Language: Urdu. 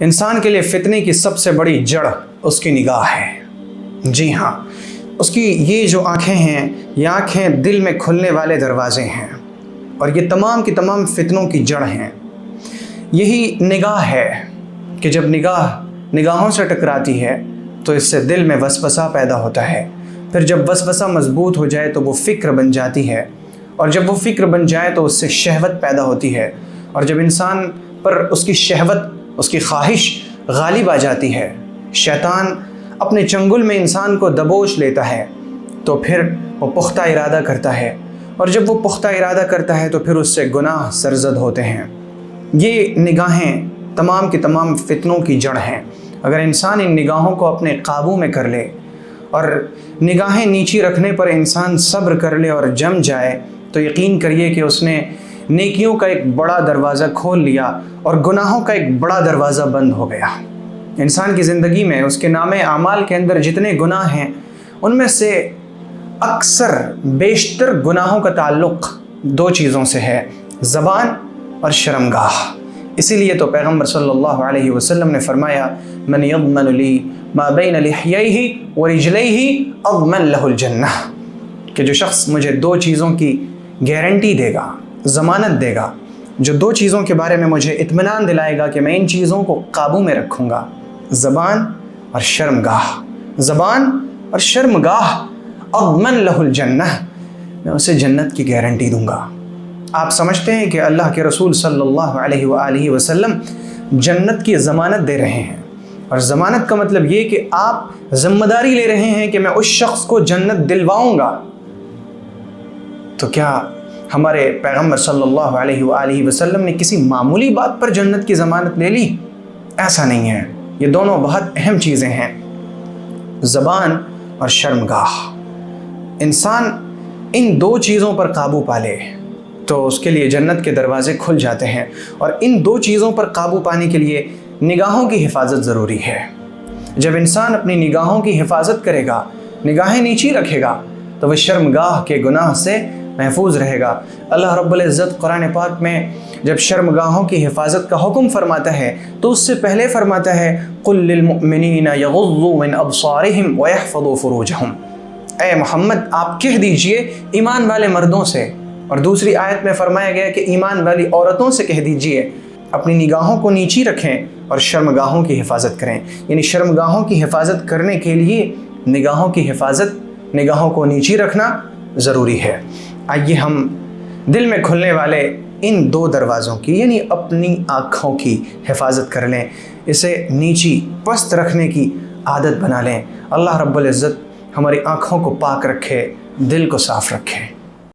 انسان کے لیے فتنے کی سب سے بڑی جڑ اس کی نگاہ ہے۔ جی ہاں، اس کی یہ جو آنکھیں ہیں، یہ آنکھیں دل میں کھلنے والے دروازے ہیں، اور یہ تمام کی تمام فتنوں کی جڑ ہیں۔ یہی نگاہ ہے کہ جب نگاہوں سے ٹکراتی ہے تو اس سے دل میں وسوسہ پیدا ہوتا ہے، پھر جب وسوسہ مضبوط ہو جائے تو وہ فکر بن جاتی ہے، اور جب وہ فکر بن جائے تو اس سے شہوت پیدا ہوتی ہے، اور جب انسان پر اس کی شہوت، اس کی خواہش غالب آ جاتی ہے، شیطان اپنے چنگل میں انسان کو دبوچ لیتا ہے، تو پھر وہ پختہ ارادہ کرتا ہے، اور جب وہ پختہ ارادہ کرتا ہے تو پھر اس سے گناہ سرزد ہوتے ہیں۔ یہ نگاہیں تمام کی تمام فتنوں کی جڑ ہیں۔ اگر انسان ان نگاہوں کو اپنے قابو میں کر لے اور نگاہیں نیچی رکھنے پر انسان صبر کر لے اور جم جائے، تو یقین کریے کہ اس نے نیکیوں کا ایک بڑا دروازہ کھول لیا اور گناہوں کا ایک بڑا دروازہ بند ہو گیا۔ انسان کی زندگی میں اس کے نامے اعمال کے اندر جتنے گناہ ہیں، ان میں سے اکثر بیشتر گناہوں کا تعلق دو چیزوں سے ہے، زبان اور شرمگاہ۔ اسی لیے تو پیغمبر صلی اللہ علیہ وسلم نے فرمایا، من یضمن لی ما بین لحییہ ورجلیہ اضمن لہ الجنہ، کہ جو شخص مجھے دو چیزوں کی گارنٹی دے گا، ضمانت دے گا، جو دو چیزوں کے بارے میں مجھے اطمینان دلائے گا کہ میں ان چیزوں کو قابو میں رکھوں گا، زبان اور شرمگاہ، زبان اور شرمگاہ، اضمن لہ الجنہ، میں اسے جنت کی گارنٹی دوں گا۔ آپ سمجھتے ہیں کہ اللہ کے رسول صلی اللہ علیہ وآلہ وسلم جنت کی ضمانت دے رہے ہیں، اور ضمانت کا مطلب یہ کہ آپ ذمہ داری لے رہے ہیں کہ میں اس شخص کو جنت دلواؤں گا۔ تو کیا ہمارے پیغمبر صلی اللہ علیہ وآلہ وسلم نے کسی معمولی بات پر جنت کی ضمانت لے لی؟ ایسا نہیں ہے۔ یہ دونوں بہت اہم چیزیں ہیں، زبان اور شرمگاہ۔ انسان ان دو چیزوں پر قابو پا لے تو اس کے لیے جنت کے دروازے کھل جاتے ہیں، اور ان دو چیزوں پر قابو پانے کے لیے نگاہوں کی حفاظت ضروری ہے۔ جب انسان اپنی نگاہوں کی حفاظت کرے گا، نگاہیں نیچی رکھے گا، تو وہ شرمگاہ کے گناہ سے محفوظ رہے گا۔ اللہ رب العزت قرآن پاک میں جب شرمگاہوں کی حفاظت کا حکم فرماتا ہے تو اس سے پہلے فرماتا ہے، قُل لِّلْمُؤْمِنِينَ يَغُضُّوا مِنْ أَبْصَارِهِمْ وَيَحْفَظُوا فُرُوجَهُمْ، اے محمد آپ کہہ دیجئے ایمان والے مردوں سے، اور دوسری آیت میں فرمایا گیا کہ ایمان والی عورتوں سے کہہ دیجئے اپنی نگاہوں کو نیچی رکھیں اور شرمگاہوں کی حفاظت کریں۔ یعنی شرمگاہوں کی حفاظت کرنے کے لیے نگاہوں کی حفاظت، نگاہوں کو نیچی رکھنا ضروری ہے۔ آئیے ہم دل میں کھلنے والے ان دو دروازوں کی، یعنی اپنی آنکھوں کی حفاظت کر لیں، اسے نیچی پست رکھنے کی عادت بنا لیں۔ اللہ رب العزت ہماری آنکھوں کو پاک رکھے، دل کو صاف رکھے۔